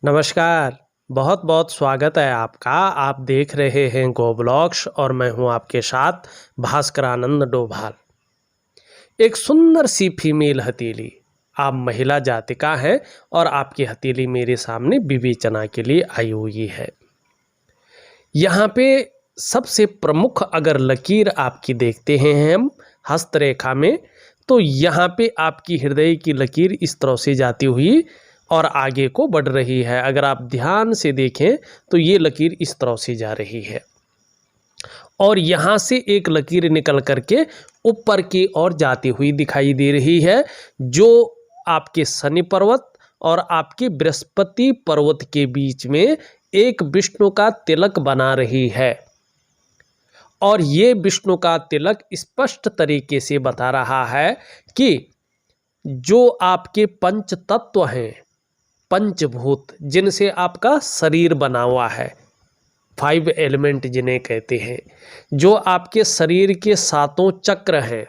नमस्कार। बहुत बहुत स्वागत है आपका। आप देख रहे हैं गो ब्लॉग्स और मैं हूं आपके साथ भास्करानंद डोभाल। एक सुंदर सी फीमेल हथेली, आप महिला जातिका हैं और आपकी हथेली मेरे सामने विवेचना के लिए आई हुई है। यहाँ पे सबसे प्रमुख अगर लकीर आपकी देखते हैं हम हस्तरेखा में, तो यहाँ पे आपकी हृदय की लकीर इस तरह से जाती हुई और आगे को बढ़ रही है। अगर आप ध्यान से देखें तो ये लकीर इस तरह से जा रही है और यहाँ से एक लकीर निकल करके ऊपर की ओर जाती हुई दिखाई दे रही है, जो आपके शनि पर्वत और आपके बृहस्पति पर्वत के बीच में एक विष्णु का तिलक बना रही है। और ये विष्णु का तिलक स्पष्ट तरीके से बता रहा है कि जो आपके पंच तत्व हैं, पंचभूत, जिनसे आपका शरीर बना हुआ है, 5 एलिमेंट जिन्हें कहते हैं, जो आपके शरीर के 7 चक्र हैं,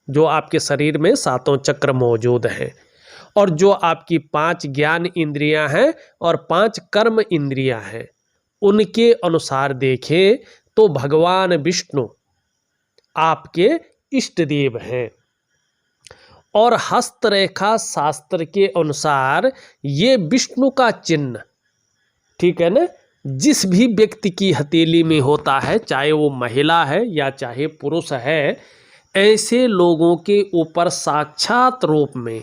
जो आपके शरीर में 7 चक्र मौजूद हैं, और जो आपकी 5 ज्ञान इंद्रियां हैं और 5 कर्म इंद्रियां हैं, उनके अनुसार देखें तो भगवान विष्णु आपके इष्ट देव हैं। और हस्तरेखा शास्त्र के अनुसार ये विष्णु का चिन्ह, ठीक है ना, जिस भी व्यक्ति की हथेली में होता है, चाहे वो महिला है या चाहे पुरुष है, ऐसे लोगों के ऊपर साक्षात रूप में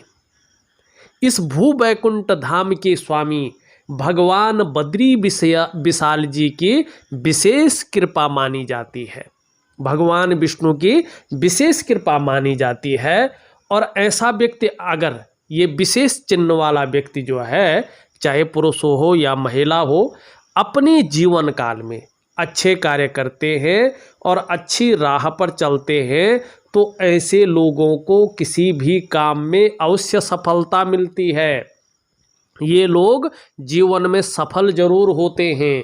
इस भू वैकुंठ धाम के स्वामी भगवान बद्री विशाल जी की विशेष कृपा मानी जाती है। भगवान विष्णु की विशेष कृपा मानी जाती है। और ऐसा व्यक्ति, अगर ये विशेष चिन्ह वाला व्यक्ति जो है, चाहे पुरुष हो या महिला हो, अपने जीवन काल में अच्छे कार्य करते हैं और अच्छी राह पर चलते हैं, तो ऐसे लोगों को किसी भी काम में अवश्य सफलता मिलती है। ये लोग जीवन में सफल जरूर होते हैं।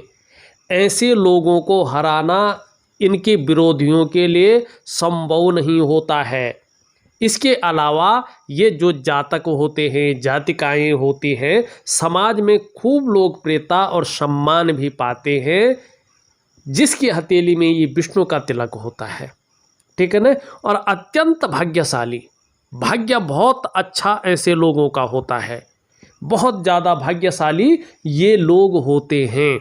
ऐसे लोगों को हराना इनके विरोधियों के लिए संभव नहीं होता है। इसके अलावा ये जो जातक होते हैं, जातिकाएं होती हैं, समाज में खूब लोकप्रियता और सम्मान भी पाते हैं, जिसकी हथेली में ये विष्णु का तिलक होता है, ठीक है ना। और अत्यंत भाग्यशाली, भाग्य बहुत अच्छा ऐसे लोगों का होता है, बहुत ज़्यादा भाग्यशाली ये लोग होते हैं।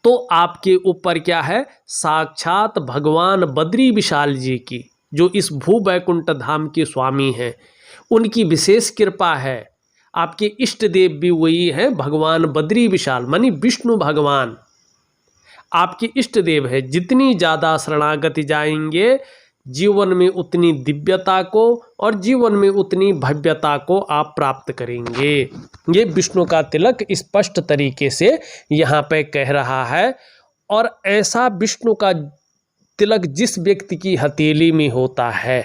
तो आपके ऊपर क्या है, साक्षात भगवान बद्री विशाल जी की, जो इस भू वैकुंठ धाम के स्वामी हैं, उनकी विशेष कृपा है। आपके इष्ट देव भी वही हैं, भगवान बद्री विशाल मानी विष्णु भगवान आपके इष्ट देव है। जितनी ज़्यादा शरणागति जाएंगे, जीवन में उतनी दिव्यता को और जीवन में उतनी भव्यता को आप प्राप्त करेंगे। ये विष्णु का तिलक स्पष्ट तरीके से यहाँ पे कह रहा है। और ऐसा विष्णु का तिलक जिस व्यक्ति की हथेली में होता है,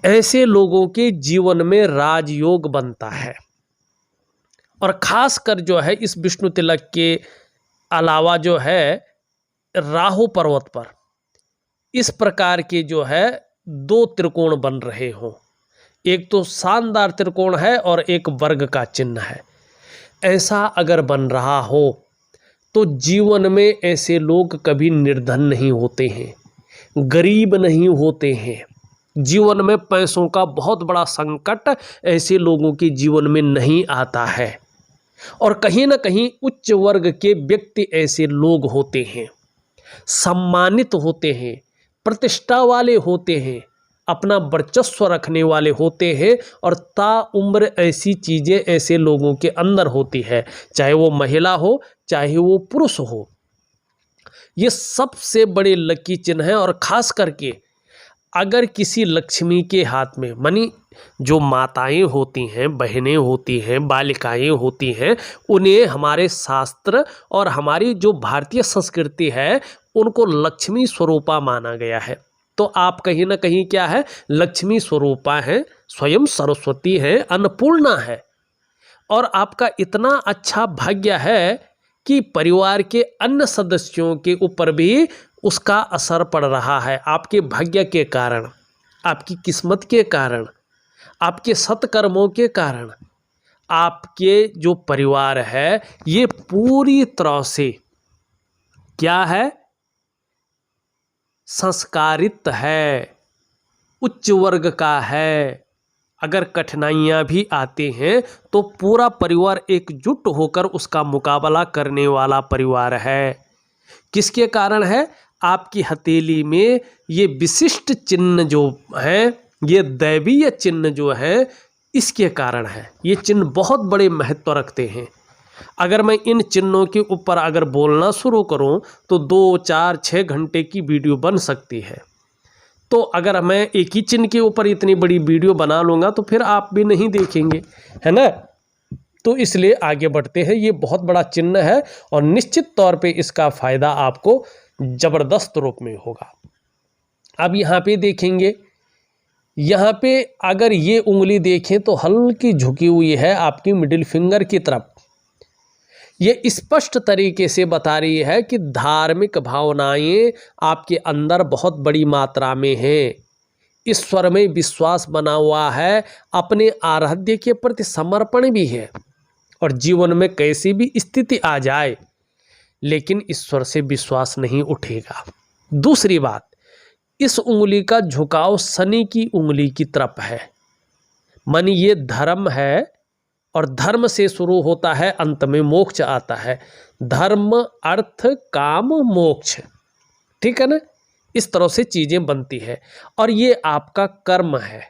ऐसे लोगों के जीवन में राजयोग बनता है। और खासकर जो है इस विष्णु तिलक के अलावा जो है, राहु पर्वत पर इस प्रकार के जो है 2 त्रिकोण बन रहे हों, एक तो शानदार त्रिकोण है और एक वर्ग का चिन्ह है, ऐसा अगर बन रहा हो तो जीवन में ऐसे लोग कभी निर्धन नहीं होते हैं, गरीब नहीं होते हैं। जीवन में पैसों का बहुत बड़ा संकट ऐसे लोगों के जीवन में नहीं आता है। और कहीं ना कहीं उच्च वर्ग के व्यक्ति ऐसे लोग होते हैं, सम्मानित होते हैं, प्रतिष्ठा वाले होते हैं, अपना वर्चस्व रखने वाले होते हैं, और ताउम्र ऐसी चीज़ें ऐसे लोगों के अंदर होती है, चाहे वो महिला हो चाहे वो पुरुष हो। ये सबसे बड़े लकी चिन्ह हैं। और ख़ास करके अगर किसी लक्ष्मी के हाथ में, मानी जो माताएं होती हैं, बहनें होती हैं, बालिकाएं होती हैं, उन्हें हमारे शास्त्र और हमारी जो भारतीय संस्कृति है, उनको लक्ष्मी स्वरूपा माना गया है। तो आप कहीं ना कहीं क्या है, लक्ष्मी स्वरूपा हैं, स्वयं सरस्वती हैं, अन्नपूर्णा है। और आपका इतना अच्छा भाग्य है कि परिवार के अन्य सदस्यों के ऊपर भी उसका असर पड़ रहा है। आपके भाग्य के कारण, आपकी किस्मत के कारण, आपके सत्कर्मों के कारण आपके जो परिवार है ये पूरी तरह से क्या है, संस्कारित है, उच्च वर्ग का है। अगर कठिनाइयाँ भी आती हैं तो पूरा परिवार एकजुट होकर उसका मुकाबला करने वाला परिवार है। किसके कारण है? आपकी हथेली में ये विशिष्ट चिन्ह जो हैं, ये दैवीय चिन्ह जो है, इसके कारण है। ये चिन्ह बहुत बड़े महत्व रखते हैं। अगर मैं इन चिन्हों के ऊपर अगर बोलना शुरू करूं तो 2, 4, 6 घंटे की वीडियो बन सकती है। तो अगर मैं एक ही चिन्ह के ऊपर इतनी बड़ी वीडियो बना लूँगा तो फिर आप भी नहीं देखेंगे, है ना। तो इसलिए आगे बढ़ते हैं। ये बहुत बड़ा चिन्ह है और निश्चित तौर पे इसका फ़ायदा आपको ज़बरदस्त रूप में होगा। अब यहाँ पे देखेंगे, यहाँ पे अगर ये उंगली देखें तो हल्की झुकी हुई है आपकी मिडिल फिंगर की तरफ। ये स्पष्ट तरीके से बता रही है कि धार्मिक भावनाएं आपके अंदर बहुत बड़ी मात्रा में हैं। ईश्वर में विश्वास बना हुआ है, अपने आराध्य के प्रति समर्पण भी है, और जीवन में कैसी भी स्थिति आ जाए लेकिन ईश्वर से विश्वास नहीं उठेगा। दूसरी बात, इस उंगली का झुकाव शनि की उंगली की तरफ है। मानी ये धर्म है और धर्म से शुरू होता है, अंत में मोक्ष आता है। धर्म, अर्थ, काम, मोक्ष, ठीक है ना। इस तरह से चीजें बनती है और ये आपका कर्म है,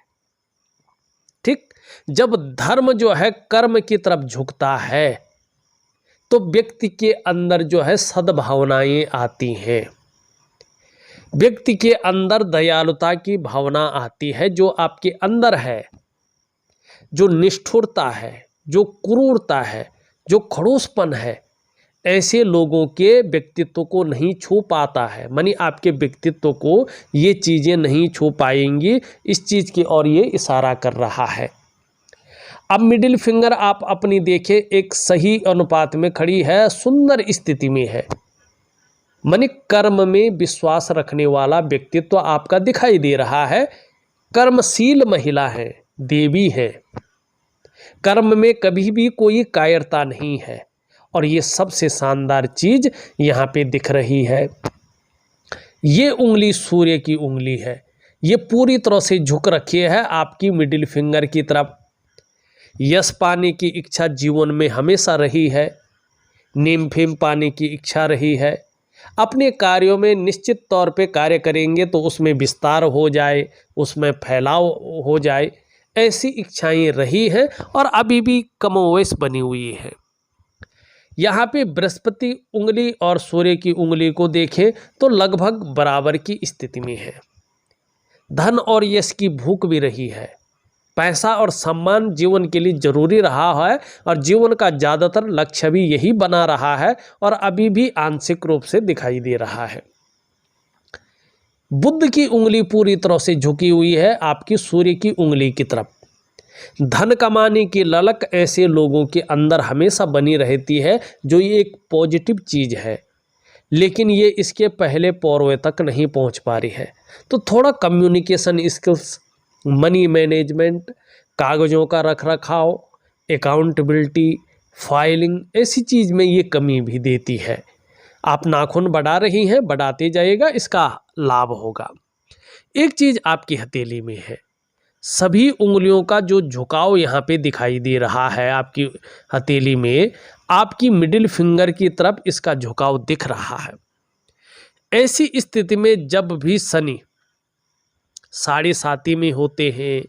ठीक। जब धर्म जो है कर्म की तरफ झुकता है तो व्यक्ति के अंदर जो है सद्भावनाएं आती हैं, व्यक्ति के अंदर दयालुता की भावना आती है। जो आपके अंदर है, जो निष्ठुरता है, जो क्रूरता है, जो खड़ूसपन है, ऐसे लोगों के व्यक्तित्व को नहीं छू पाता है। मानी आपके व्यक्तित्व को ये चीज़ें नहीं छू पाएंगी। इस चीज़ की ओर ये इशारा कर रहा है। अब मिडिल फिंगर आप अपनी देखें, एक सही अनुपात में खड़ी है, सुंदर स्थिति में है। मानी कर्म में विश्वास रखने वाला व्यक्तित्व आपका दिखाई दे रहा है। कर्मशील महिला है, देवी है, कर्म में कभी भी कोई कायरता नहीं है, और ये सबसे शानदार चीज यहाँ पे दिख रही है। ये उंगली सूर्य की उंगली है, ये पूरी तरह से झुक रखी है आपकी मिडिल फिंगर की तरफ। यश पाने की इच्छा जीवन में हमेशा रही है, नीम फेम पाने की इच्छा रही है। अपने कार्यों में निश्चित तौर पे कार्य करेंगे तो उसमें विस्तार हो जाए, उसमें फैलाव हो जाए, ऐसी इच्छाएं रही हैं और अभी भी कमोवेश बनी हुई है। यहाँ पे बृहस्पति उंगली और सूर्य की उंगली को देखें तो लगभग बराबर की स्थिति में है। धन और यश की भूख भी रही है, पैसा और सम्मान जीवन के लिए जरूरी रहा है और जीवन का ज़्यादातर लक्ष्य भी यही बना रहा है और अभी भी आंशिक रूप से दिखाई दे रहा है। बुध की उंगली पूरी तरह से झुकी हुई है आपकी सूर्य की उंगली की तरफ। धन कमाने की ललक ऐसे लोगों के अंदर हमेशा बनी रहती है, जो ये एक पॉजिटिव चीज़ है, लेकिन ये इसके पहले पौरवे तक नहीं पहुंच पा रही है। तो थोड़ा कम्युनिकेशन स्किल्स, मनी मैनेजमेंट, कागज़ों का रख रखाव, अकाउंटेबिलिटी, फाइलिंग, ऐसी चीज़ में ये कमी भी देती है। आप नाखून बढ़ा रही हैं, बढ़ाते जाइएगा, इसका लाभ होगा। एक चीज़ आपकी हथेली में है, सभी उंगलियों का जो झुकाव यहाँ पे दिखाई दे रहा है आपकी हथेली में, आपकी मिडिल फिंगर की तरफ इसका झुकाव दिख रहा है। ऐसी स्थिति में जब भी शनि 7.5 में होते हैं,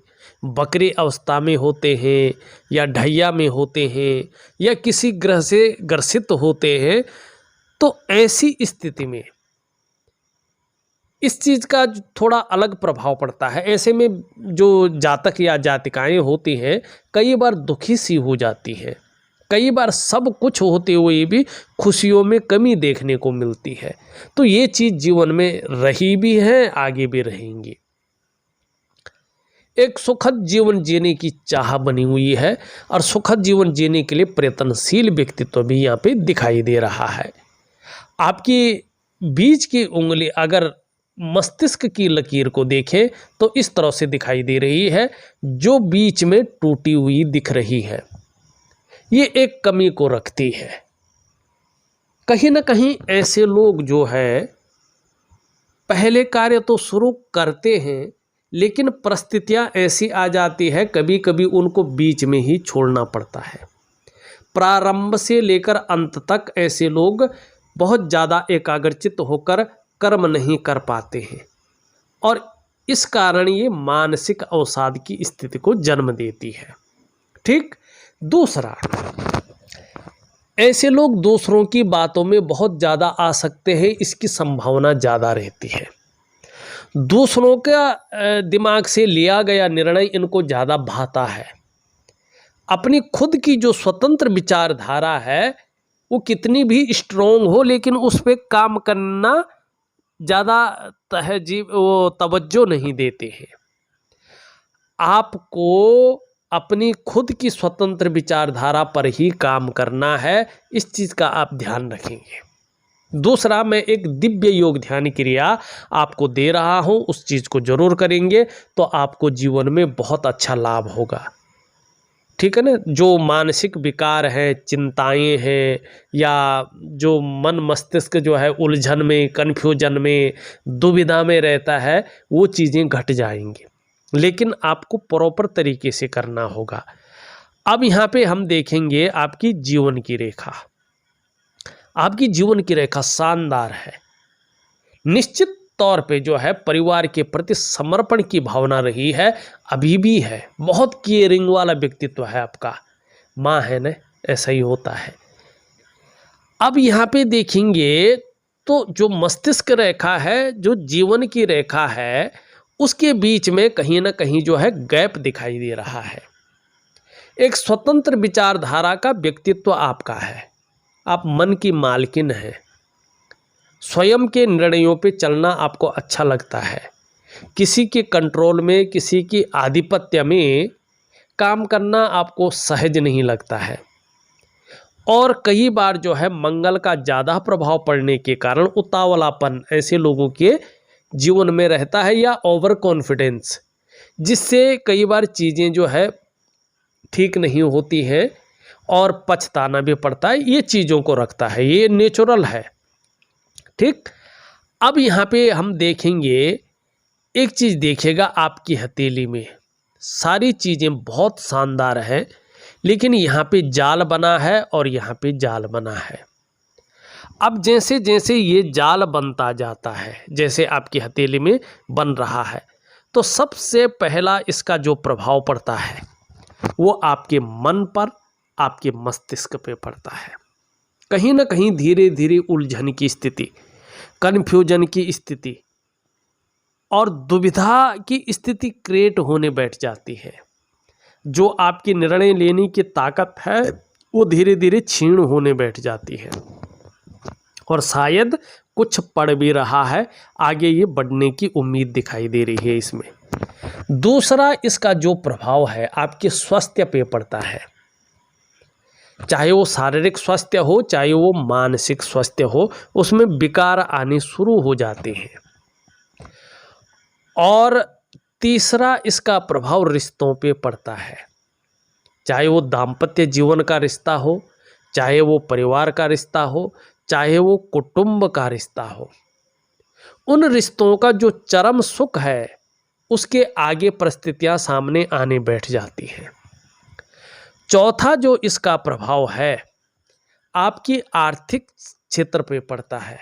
बकरी अवस्था में होते हैं, या ढैया में होते हैं, या किसी ग्रह से ग्रसित होते हैं, तो ऐसी स्थिति में इस चीज़ का थोड़ा अलग प्रभाव पड़ता है। ऐसे में जो जातक या जातिकाएं होती हैं कई बार दुखी सी हो जाती हैं, कई बार सब कुछ होते हुए भी खुशियों में कमी देखने को मिलती है। तो ये चीज़ जीवन में रही भी है, आगे भी रहेंगी। एक सुखद जीवन जीने की चाह बनी हुई है और सुखद जीवन जीने के लिए प्रयत्नशील व्यक्तित्व भी यहाँ पे दिखाई दे रहा है। आपकी बीच की उंगली अगर मस्तिष्क की लकीर को देखें तो इस तरह से दिखाई दे रही है, जो बीच में टूटी हुई दिख रही है। ये एक कमी को रखती है। कहीं ना कहीं ऐसे लोग जो है पहले कार्य तो शुरू करते हैं, लेकिन परिस्थितियां ऐसी आ जाती है कभी कभी उनको बीच में ही छोड़ना पड़ता है। प्रारंभ से लेकर अंत तक ऐसे लोग बहुत ज़्यादा एकाग्रचित होकर कर्म नहीं कर पाते हैं और इस कारण ये मानसिक अवसाद की स्थिति को जन्म देती है। ठीक। दूसरा, ऐसे लोग दूसरों की बातों में बहुत ज़्यादा आ सकते हैं, इसकी संभावना ज़्यादा रहती है। दूसरों का दिमाग से लिया गया निर्णय इनको ज़्यादा भाता है। अपनी खुद की जो स्वतंत्र विचारधारा है वो कितनी भी स्ट्रोंग हो, लेकिन उस पर काम करना ज़्यादा तवज्जो नहीं देते हैं। आपको अपनी खुद की स्वतंत्र विचारधारा पर ही काम करना है, इस चीज़ का आप ध्यान रखेंगे। दूसरा, मैं एक दिव्य योग ध्यान क्रिया आपको दे रहा हूँ, उस चीज़ को जरूर करेंगे तो आपको जीवन में बहुत अच्छा लाभ होगा। ठीक है ना। जो मानसिक विकार हैं, चिंताएं हैं, या जो मन मस्तिष्क जो है उलझन में, कन्फ्यूजन में, दुविधा में रहता है, वो चीज़ें घट जाएंगी, लेकिन आपको प्रॉपर तरीके से करना होगा। अब यहाँ पे हम देखेंगे आपकी जीवन की रेखा। आपकी जीवन की रेखा शानदार है। निश्चित तौर पे जो है परिवार के प्रति समर्पण की भावना रही है, अभी भी है। बहुत केयरिंग वाला व्यक्तित्व है आपका। माँ है ना, ऐसा ही होता है। अब यहाँ पे देखेंगे तो जो मस्तिष्क रेखा है, जो जीवन की रेखा है, उसके बीच में कहीं ना कहीं जो है गैप दिखाई दे रहा है। एक स्वतंत्र विचारधारा का व्यक्तित्व आपका है। आप मन की मालकिन हैं। स्वयं के निर्णयों पे चलना आपको अच्छा लगता है। किसी के कंट्रोल में, किसी की आधिपत्य में काम करना आपको सहज नहीं लगता है। और कई बार जो है मंगल का ज़्यादा प्रभाव पड़ने के कारण उतावलापन ऐसे लोगों के जीवन में रहता है, या ओवर कॉन्फिडेंस, जिससे कई बार चीज़ें जो है ठीक नहीं होती हैं और पछताना भी पड़ता है। ये चीज़ों को रखता है, ये नेचुरल है। ठीक। अब यहाँ पे हम देखेंगे, एक चीज़ देखिएगा, आपकी हथेली में सारी चीज़ें बहुत शानदार हैं, लेकिन यहाँ पे जाल बना है और यहाँ पे जाल बना है। अब जैसे जैसे ये जाल बनता जाता है, जैसे आपकी हथेली में बन रहा है, तो सबसे पहला इसका जो प्रभाव पड़ता है वो आपके मन पर, आपके मस्तिष्क पे पड़ता है। कहीं ना कहीं धीरे धीरे उलझन की स्थिति, कन्फ्यूजन की स्थिति और दुविधा की स्थिति क्रिएट होने बैठ जाती है। जो आपकी निर्णय लेने की ताकत है वो धीरे धीरे क्षीण होने बैठ जाती है, और शायद कुछ पड़ भी रहा है, आगे ये बढ़ने की उम्मीद दिखाई दे रही है इसमें। दूसरा, इसका जो प्रभाव है आपके स्वास्थ्य पे पड़ता है। चाहे वो शारीरिक स्वास्थ्य हो, चाहे वो मानसिक स्वास्थ्य हो, उसमें विकार आने शुरू हो जाते हैं। और तीसरा, इसका प्रभाव रिश्तों पे पड़ता है। चाहे वो दाम्पत्य जीवन का रिश्ता हो, चाहे वो परिवार का रिश्ता हो, चाहे वो कुटुंब का रिश्ता हो, उन रिश्तों का जो चरम सुख है उसके आगे परिस्थितियां सामने आने बैठ जाती हैं। चौथा जो इसका प्रभाव है आपकी आर्थिक क्षेत्र पे पड़ता है।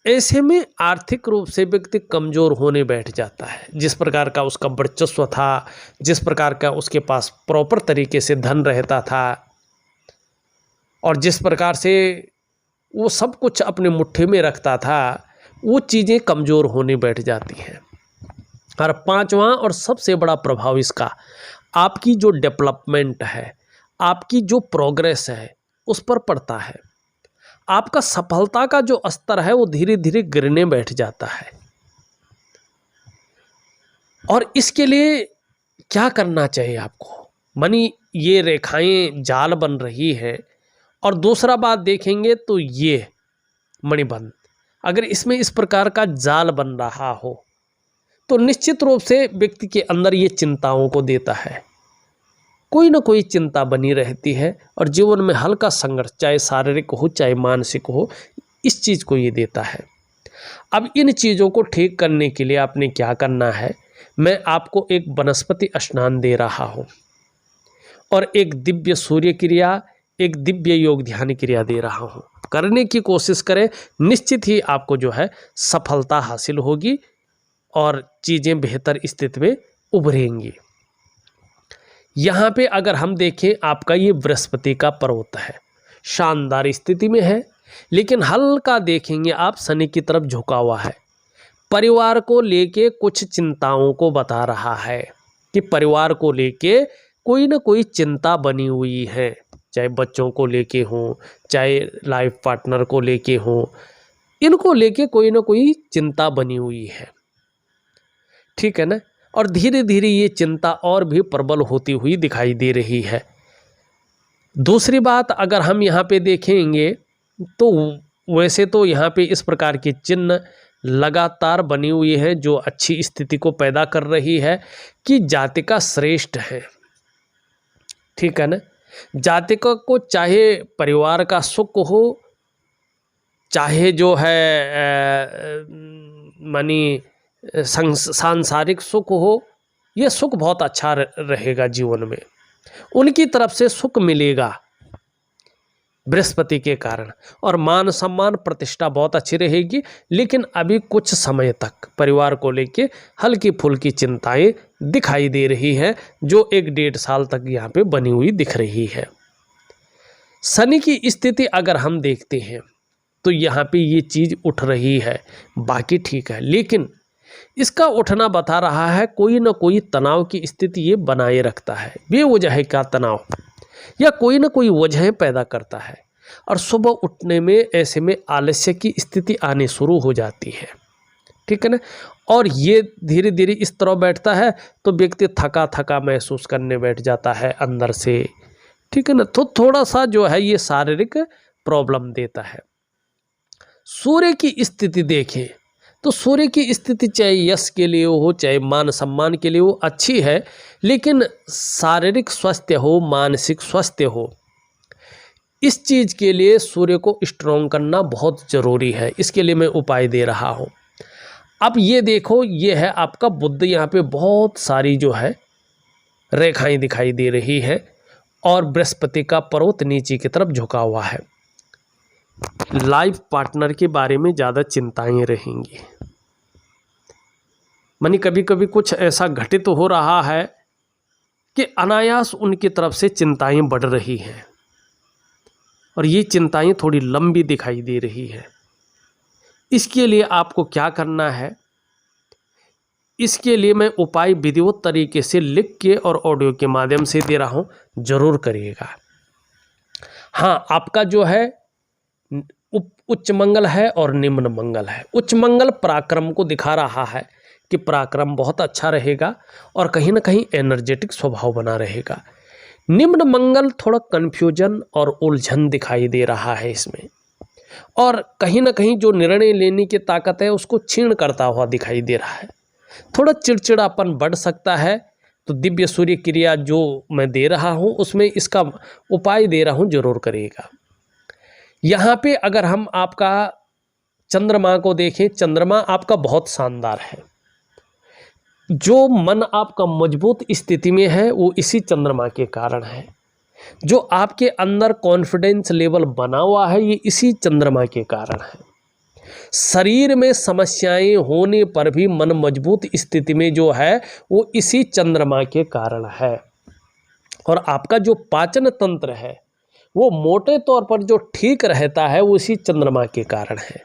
ऐसे में आर्थिक रूप से व्यक्ति कमज़ोर होने बैठ जाता है। जिस प्रकार का उसका वर्चस्व था, जिस प्रकार का उसके पास प्रॉपर तरीके से धन रहता था, और जिस प्रकार से वो सब कुछ अपने मुट्ठी में रखता था, वो चीज़ें कमज़ोर होने बैठ जाती हैं। और पांचवा और सबसे बड़ा प्रभाव इसका आपकी जो डेवलपमेंट है, आपकी जो प्रोग्रेस है, उस पर पड़ता है। आपका सफलता का जो स्तर है वो धीरे धीरे गिरने बैठ जाता है। और इसके लिए क्या करना चाहिए आपको? मानी ये रेखाएं जाल बन रही हैं, और दूसरा बात देखेंगे तो ये मणिबंध, अगर इसमें इस प्रकार का जाल बन रहा हो तो निश्चित रूप से व्यक्ति के अंदर ये चिंताओं को देता है। कोई ना कोई चिंता बनी रहती है और जीवन में हल्का संघर्ष, चाहे शारीरिक हो चाहे मानसिक हो, इस चीज़ को ये देता है। अब इन चीज़ों को ठीक करने के लिए आपने क्या करना है, मैं आपको एक वनस्पति स्नान दे रहा हूँ और एक दिव्य सूर्य क्रिया, एक दिव्य योग ध्यान क्रिया दे रहा हूँ। करने की कोशिश करें, निश्चित ही आपको जो है सफलता हासिल होगी और चीज़ें बेहतर स्थिति में उभरेंगी। यहाँ पे अगर हम देखें, आपका ये बृहस्पति का पर्वत है, शानदार स्थिति में है, लेकिन हल्का देखेंगे आप शनि की तरफ झुका हुआ है। परिवार को लेके कुछ चिंताओं को बता रहा है कि परिवार को लेके कोई ना कोई चिंता बनी हुई है, चाहे बच्चों को लेके हो, चाहे लाइफ पार्टनर को लेके हो, इनको लेके कोई ना कोई चिंता बनी हुई है, ठीक है ना। और धीरे धीरे ये चिंता और भी प्रबल होती हुई दिखाई दे रही है। दूसरी बात, अगर हम यहाँ पे देखेंगे तो वैसे तो यहाँ पे इस प्रकार के चिन्ह लगातार बनी हुई है जो अच्छी स्थिति को पैदा कर रही है कि जातिका श्रेष्ठ है, ठीक है ना। जातिका को चाहे परिवार का सुख हो, चाहे जो है मानी सांसारिक सुख हो, ये सुख बहुत अच्छा रहेगा जीवन में, उनकी तरफ से सुख मिलेगा बृहस्पति के कारण, और मान सम्मान प्रतिष्ठा बहुत अच्छी रहेगी। लेकिन अभी कुछ समय तक परिवार को लेके हल्की फुल्की चिंताएं दिखाई दे रही है जो 1-1.5 साल तक यहाँ पे बनी हुई दिख रही है। शनि की स्थिति अगर हम देखते हैं तो यहाँ पे ये चीज़ उठ रही है, बाकी ठीक है, लेकिन इसका उठना बता रहा है कोई ना कोई तनाव की स्थिति ये बनाए रखता है, बेवजह का तनाव या कोई ना कोई वजह पैदा करता है, और सुबह उठने में ऐसे में आलस्य की स्थिति आने शुरू हो जाती है, ठीक है ना। और ये धीरे धीरे इस तरह बैठता है तो व्यक्ति थका थका महसूस करने बैठ जाता है अंदर से, ठीक है ना। तो थोड़ा सा जो है ये शारीरिक प्रॉब्लम देता है। सूर्य की स्थिति देखें तो सूर्य की स्थिति चाहे यश के लिए हो चाहे मान सम्मान के लिए हो अच्छी है, लेकिन शारीरिक स्वास्थ्य हो, मानसिक स्वास्थ्य हो, इस चीज़ के लिए सूर्य को स्ट्रॉन्ग करना बहुत ज़रूरी है। इसके लिए मैं उपाय दे रहा हूँ। अब ये देखो, ये है आपका बुध, यहाँ पे बहुत सारी जो है रेखाएं दिखाई दे रही है और बृहस्पति का पर्वत नीचे की तरफ झुका हुआ है। लाइफ पार्टनर के बारे में ज़्यादा चिंताएं रहेंगी, मानी कभी कभी कुछ ऐसा घटित हो रहा है कि अनायास उनकी तरफ से चिंताएं बढ़ रही हैं और ये चिंताएं थोड़ी लंबी दिखाई दे रही है। इसके लिए आपको क्या करना है, इसके लिए मैं उपाय विधिवत तरीके से लिख के और ऑडियो के माध्यम से दे रहा हूँ, जरूर करिएगा। हाँ, आपका जो है उच्च मंगल है और निम्न मंगल है। उच्च मंगल पराक्रम को दिखा रहा है कि पराक्रम बहुत अच्छा रहेगा और कहीं ना कहीं एनर्जेटिक स्वभाव बना रहेगा। निम्न मंगल थोड़ा कन्फ्यूजन और उलझन दिखाई दे रहा है इसमें, और कहीं ना कहीं जो निर्णय लेने की ताकत है उसको क्षीण करता हुआ दिखाई दे रहा है। थोड़ा चिड़चिड़ापन बढ़ सकता है, तो दिव्य सूर्य क्रिया जो मैं दे रहा हूँ उसमें इसका उपाय दे रहा हूँ, जरूर करिएगा। यहाँ पे अगर हम आपका चंद्रमा को देखें, चंद्रमा आपका बहुत शानदार है। जो मन आपका मजबूत स्थिति में है वो इसी चंद्रमा के कारण है। जो आपके अंदर कॉन्फिडेंस लेवल बना हुआ है ये इसी चंद्रमा के कारण है। शरीर में समस्याएं होने पर भी मन मजबूत स्थिति में जो है वो इसी चंद्रमा के कारण है। और आपका जो पाचन तंत्र है वो मोटे तौर पर जो ठीक रहता है वो इसी चंद्रमा के कारण है।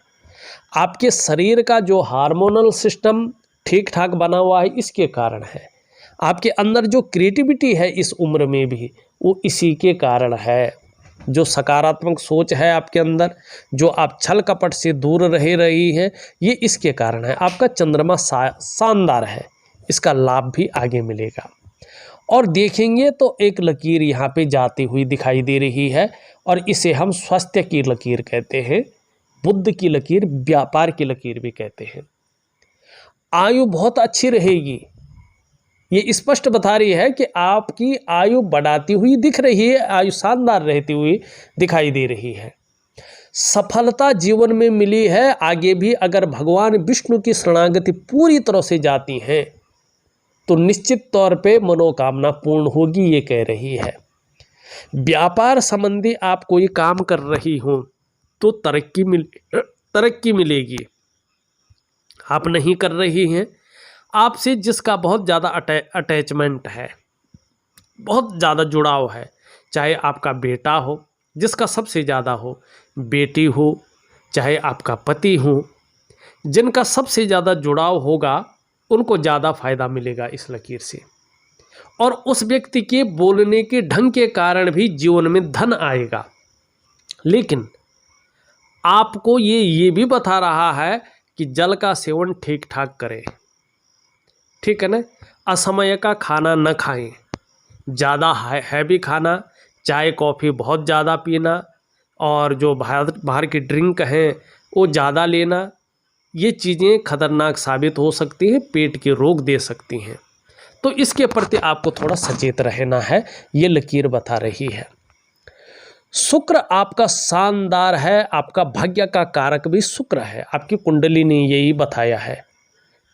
आपके शरीर का जो हार्मोनल सिस्टम ठीक ठाक बना हुआ है इसके कारण है। आपके अंदर जो क्रिएटिविटी है इस उम्र में भी वो इसी के कारण है। जो सकारात्मक सोच है आपके अंदर, जो आप छल कपट से दूर रही हैं, ये इसके कारण है। आपका चंद्रमा शानदार है, इसका लाभ भी आगे मिलेगा। और देखेंगे तो एक लकीर यहाँ पे जाती हुई दिखाई दे रही है और इसे हम स्वास्थ्य की लकीर कहते हैं, बुद्ध की लकीर, व्यापार की लकीर भी कहते हैं। आयु बहुत अच्छी रहेगी, ये स्पष्ट बता रही है कि आपकी आयु बढ़ाती हुई दिख रही है, आयु शानदार रहती हुई दिखाई दे रही है। सफलता जीवन में मिली है। आगे भी अगर भगवान विष्णु की शरणागति पूरी तरह से जाती है तो निश्चित तौर पे मनोकामना पूर्ण होगी, ये कह रही है। व्यापार संबंधी आप कोई काम कर रही हो तो तरक्की मिलेगी। आप नहीं कर रही हैं, आपसे जिसका बहुत ज़्यादा अटैचमेंट है, बहुत ज़्यादा जुड़ाव है, चाहे आपका बेटा हो जिसका सबसे ज़्यादा हो, बेटी हो, चाहे आपका पति हो, जिनका सबसे ज़्यादा जुड़ाव होगा उनको ज़्यादा फायदा मिलेगा इस लकीर से। और उस व्यक्ति के बोलने के ढंग के कारण भी जीवन में धन आएगा। लेकिन आपको ये भी बता रहा है कि जल का सेवन ठीक ठाक करें, ठीक है ना। असमय का खाना न खाएं, ज़्यादा हैवी खाना, चाय कॉफ़ी बहुत ज़्यादा पीना और जो बाहर की ड्रिंक हैं वो ज़्यादा लेना, ये चीज़ें खतरनाक साबित हो सकती हैं, पेट के रोग दे सकती हैं। तो इसके प्रति आपको थोड़ा सचेत रहना है, ये लकीर बता रही है। शुक्र आपका शानदार है, आपका भाग्य का कारक भी शुक्र है, आपकी कुंडली ने यही बताया है,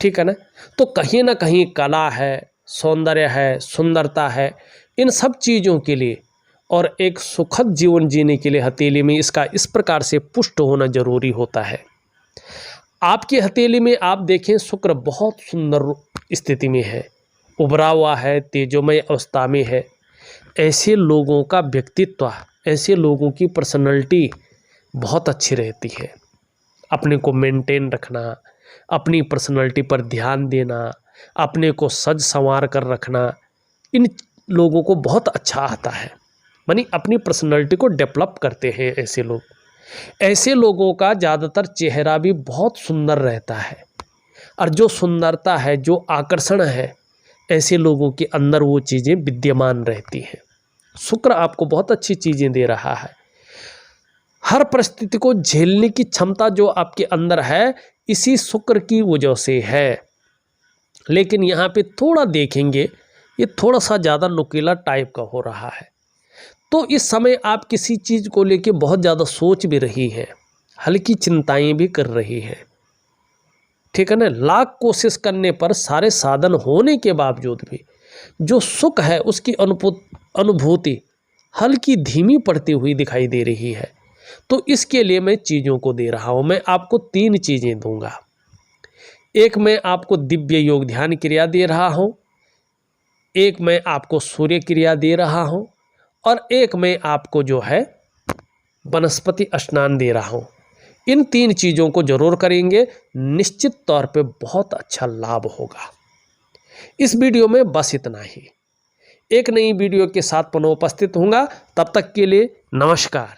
ठीक है ना। तो कहीं ना कहीं कला है, सौंदर्य है, सुंदरता है, इन सब चीज़ों के लिए और एक सुखद जीवन जीने के लिए हथेली में इसका इस प्रकार से पुष्ट होना जरूरी होता है। आपकी हथेली में आप देखें शुक्र बहुत सुंदर स्थिति में है, उभरा हुआ है, तेजोमय अवस्था में है। ऐसे लोगों का व्यक्तित्व, ऐसे लोगों की पर्सनैलिटी बहुत अच्छी रहती है। अपने को मेंटेन रखना, अपनी पर्सनैलिटी पर ध्यान देना, अपने को सज संवार कर रखना, इन लोगों को बहुत अच्छा आता है। मानी अपनी पर्सनैलिटी को डेवलप करते हैं ऐसे लोग। ऐसे लोगों का ज़्यादातर चेहरा भी बहुत सुंदर रहता है, और जो सुंदरता है, जो आकर्षण है, ऐसे लोगों के अंदर वो चीज़ें विद्यमान रहती हैं। शुक्र आपको बहुत अच्छी चीज़ें दे रहा है। हर परिस्थिति को झेलने की क्षमता जो आपके अंदर है, इसी शुक्र की वजह से है। लेकिन यहाँ पे थोड़ा देखेंगे, ये थोड़ा सा ज़्यादा नुकीला टाइप का हो रहा है। तो इस समय आप किसी चीज़ को लेके बहुत ज़्यादा सोच भी रही हैं, हल्की चिंताएं भी कर रही हैं, ठीक है ना। लाख कोशिश करने पर, सारे साधन होने के बावजूद भी जो सुख है उसकी अनुभूति हल्की धीमी पड़ती हुई दिखाई दे रही है। तो इसके लिए मैं चीज़ों को दे रहा हूँ। मैं आपको 3 चीज़ें दूंगा। एक मैं आपको दिव्य योग ध्यान क्रिया दे रहा हूँ, एक मैं आपको सूर्य क्रिया दे रहा हूँ, और एक मैं आपको जो है वनस्पति स्नान दे रहा हूँ। इन 3 चीज़ों को जरूर करेंगे, निश्चित तौर पे बहुत अच्छा लाभ होगा। इस वीडियो में बस इतना ही। एक नई वीडियो के साथ पुनः उपस्थित होऊंगा, तब तक के लिए नमस्कार।